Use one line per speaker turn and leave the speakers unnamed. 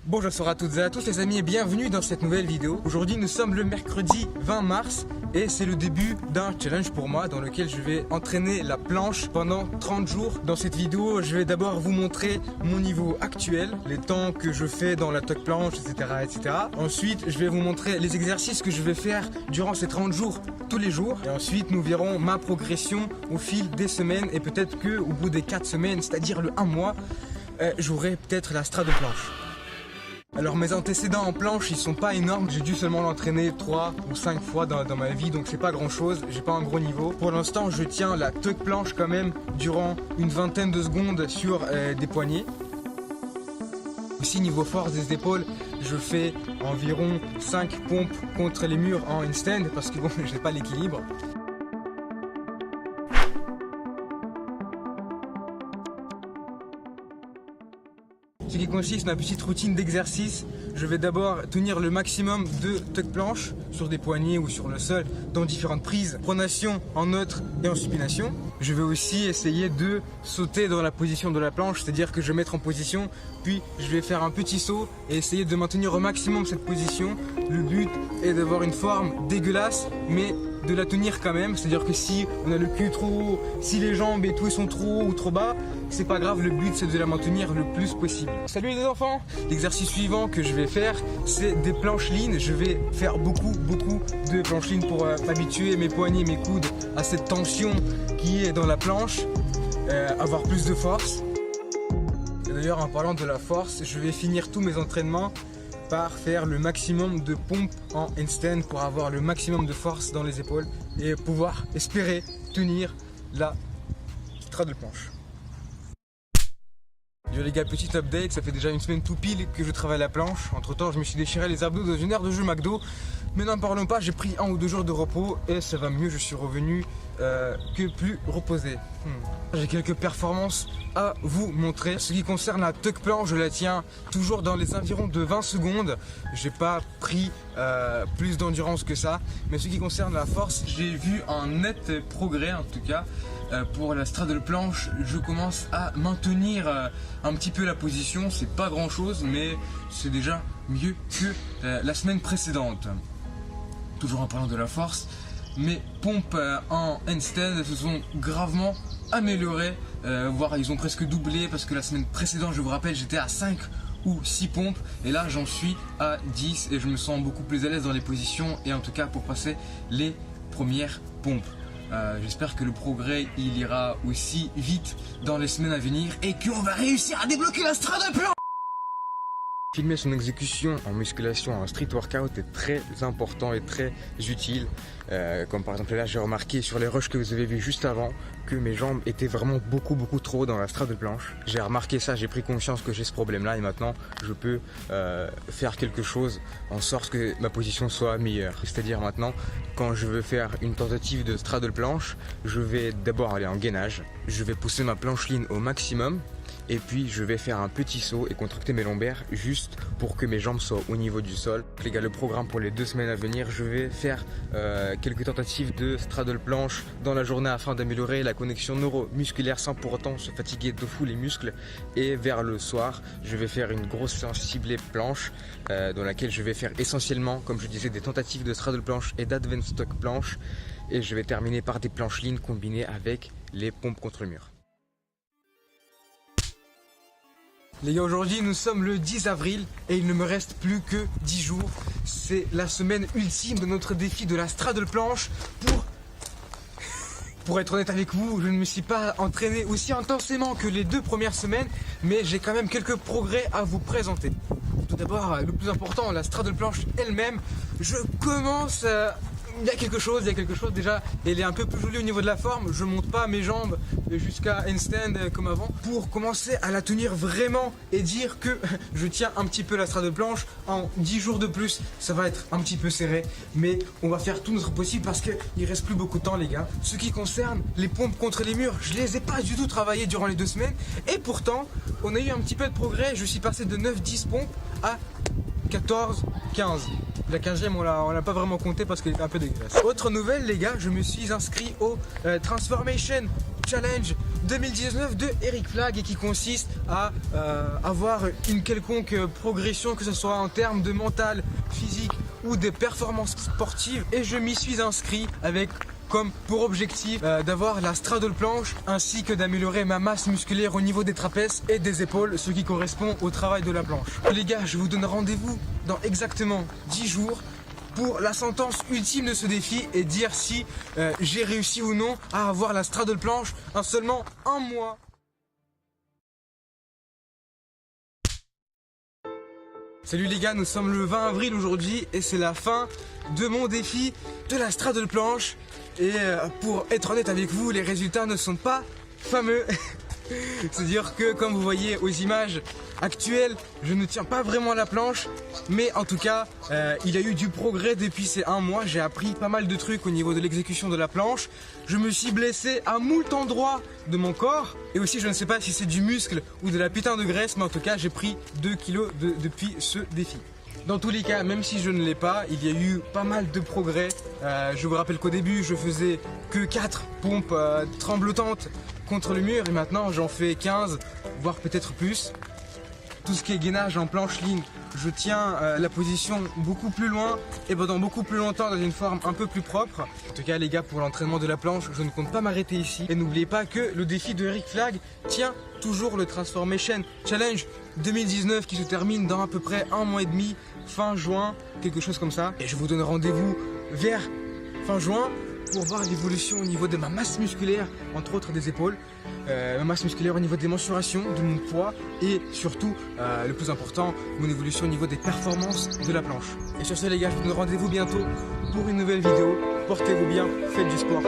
Bonjour à toutes et à tous les amis et bienvenue dans cette nouvelle vidéo. Aujourd'hui nous sommes le mercredi 20 mars et c'est le début d'un challenge pour moi dans lequel je vais entraîner la planche pendant 30 jours. Dans cette vidéo je vais d'abord vous montrer mon niveau actuel, les temps que je fais dans la tuck planche, etc. Ensuite je vais vous montrer les exercices que je vais faire durant ces 30 jours tous les jours. Et ensuite nous verrons ma progression au fil des semaines et peut-être qu'au bout des 4 semaines, c'est-à-dire le 1 mois, j'aurai peut-être la strade planche. Alors mes antécédents en planche ils sont pas énormes, j'ai dû seulement l'entraîner 3 ou 5 fois dans ma vie, donc c'est pas grand chose, j'ai pas un gros niveau. Pour l'instant je tiens la tuck planche quand même durant une vingtaine de secondes sur des poignets. Aussi niveau force des épaules, je fais environ 5 pompes contre les murs en handstand parce que bon j'ai pas l'équilibre. Ce qui consiste en ma petite routine d'exercice, je vais d'abord tenir le maximum de tuck planche sur des poignets ou sur le sol dans différentes prises, pronation en neutre et en supination. Je vais aussi essayer de sauter dans la position de la planche, c'est-à-dire que je vais mettre en position, puis je vais faire un petit saut et essayer de maintenir au maximum cette position. Le but est d'avoir une forme dégueulasse, mais de la tenir quand même, c'est-à-dire que si on a le cul trop haut, si les jambes et tout sont trop haut ou trop bas, c'est pas grave, le but c'est de la maintenir le plus possible. Salut les enfants! L'exercice suivant que je vais faire, c'est des planches lean. Je vais faire beaucoup de planches lean pour habituer mes poignets, mes coudes à cette tension qui est dans la planche, avoir plus de force. Et d'ailleurs en parlant de la force, je vais finir tous mes entraînements par faire le maximum de pompes en handstand pour avoir le maximum de force dans les épaules et pouvoir espérer tenir la strade planche. Yo les gars, petit update, ça fait déjà une semaine tout pile que je travaille la planche. Entre temps je me suis déchiré les abdos dans une aire de jeu McDo. Mais n'en parlons pas, j'ai pris 1 ou 2 jours de repos et ça va mieux, je suis revenu que plus reposé. J'ai quelques performances à vous montrer. Ce qui concerne la tuck planche, je la tiens toujours dans les environs de 20 secondes. J'ai pas pris plus d'endurance que ça. Mais ce qui concerne la force, j'ai vu un net progrès en tout cas. Pour la straddle planche, je commence à maintenir un petit peu la position. C'est pas grand chose, mais c'est déjà mieux que la semaine précédente. Toujours en parlant de la force, mes pompes en handstand se sont gravement améliorées, voire ils ont presque doublé parce que la semaine précédente, je vous rappelle, j'étais à 5 ou 6 pompes et là j'en suis à 10 et je me sens beaucoup plus à l'aise dans les positions et en tout cas pour passer les premières pompes. J'espère que le progrès il ira aussi vite dans les semaines à venir et qu'on va réussir à débloquer la strade planche. Filmer son exécution en musculation, en street workout est très important et très utile. Comme par exemple là j'ai remarqué sur les rushs que vous avez vu juste avant que mes jambes étaient vraiment beaucoup trop haut dans la strade planche. J'ai remarqué ça, j'ai pris conscience que j'ai ce problème là et maintenant je peux faire quelque chose en sorte que ma position soit meilleure. C'est-à-dire maintenant quand je veux faire une tentative de strade planche, je vais d'abord aller en gainage, je vais pousser ma planche lean au maximum. Et puis je vais faire un petit saut et contracter mes lombaires juste pour que mes jambes soient au niveau du sol. Les gars, le programme pour les 2 semaines à venir, je vais faire quelques tentatives de straddle planche dans la journée afin d'améliorer la connexion neuromusculaire sans pour autant se fatiguer de fou les muscles. Et vers le soir, je vais faire une grosse séance ciblée planche dans laquelle je vais faire essentiellement, comme je disais, des tentatives de straddle planche et d'advanced tuck planche. Et je vais terminer par des planches lean combinées avec les pompes contre le mur. Les gars, aujourd'hui nous sommes le 10 avril et il ne me reste plus que 10 jours. C'est la semaine ultime de notre défi de la straddle planche. Pour être honnête avec vous, je ne me suis pas entraîné aussi intensément que les 2 premières semaines, mais j'ai quand même quelques progrès à vous présenter. Tout d'abord, le plus important, la straddle planche elle-même. Je commence il y a quelque chose déjà, elle est un peu plus jolie au niveau de la forme, je monte pas mes jambes jusqu'à handstand comme avant pour commencer à la tenir vraiment et dire que je tiens un petit peu la straddle planche. En 10 jours de plus ça va être un petit peu serré, mais on va faire tout notre possible parce qu'il reste plus beaucoup de temps les gars. Ce qui concerne les pompes contre les murs, je les ai pas du tout travaillées durant les 2 semaines et pourtant on a eu un petit peu de progrès. Je suis passé de 9-10 pompes à 14-15. La 15e on l'a pas vraiment compté parce qu'elle était un peu dégueulasse. Autre nouvelle les gars, je me suis inscrit au Transformation Challenge 2019 de Eric Flag et qui consiste à avoir une quelconque progression, que ce soit en termes de mental, physique ou des performances sportives. Et je m'y suis inscrit avec comme pour objectif d'avoir la straddle planche ainsi que d'améliorer ma masse musculaire au niveau des trapèzes et des épaules, ce qui correspond au travail de la planche. Les gars, je vous donne rendez-vous dans exactement 10 jours pour la sentence ultime de ce défi et dire si j'ai réussi ou non à avoir la straddle planche en seulement un mois. Salut les gars, nous sommes le 20 avril aujourd'hui et c'est la fin de mon défi de la straddle planche. Et pour être honnête avec vous, les résultats ne sont pas fameux. C'est-à-dire que comme vous voyez aux images actuelles, je ne tiens pas vraiment la planche. Mais en tout cas, il y a eu du progrès depuis ces un mois. J'ai appris pas mal de trucs au niveau de l'exécution de la planche. Je me suis blessé à moult endroits de mon corps. Et aussi, je ne sais pas si c'est du muscle ou de la putain de graisse. Mais en tout cas, j'ai pris 2 kilos depuis ce défi. Dans tous les cas, même si je ne l'ai pas, il y a eu pas mal de progrès. Je vous rappelle qu'au début, je faisais que 4 pompes tremblotantes contre le mur et maintenant j'en fais 15, voire peut-être plus. Tout ce qui est gainage en planche ligne, je tiens la position beaucoup plus loin et pendant beaucoup plus longtemps dans une forme un peu plus propre. En tout cas les gars, pour l'entraînement de la planche, je ne compte pas m'arrêter ici. Et n'oubliez pas que le défi de Eric Flag tient toujours, le Transformation Challenge 2019 qui se termine dans à peu près un mois et demi, fin juin, quelque chose comme ça. Et je vous donne rendez-vous vers fin juin pour voir l'évolution au niveau de ma masse musculaire, entre autres des épaules, ma masse musculaire au niveau des mensurations, de mon poids et surtout, le plus important, mon évolution au niveau des performances de la planche. Et sur ce les gars, je vous donne rendez-vous bientôt pour une nouvelle vidéo. Portez-vous bien, faites du sport.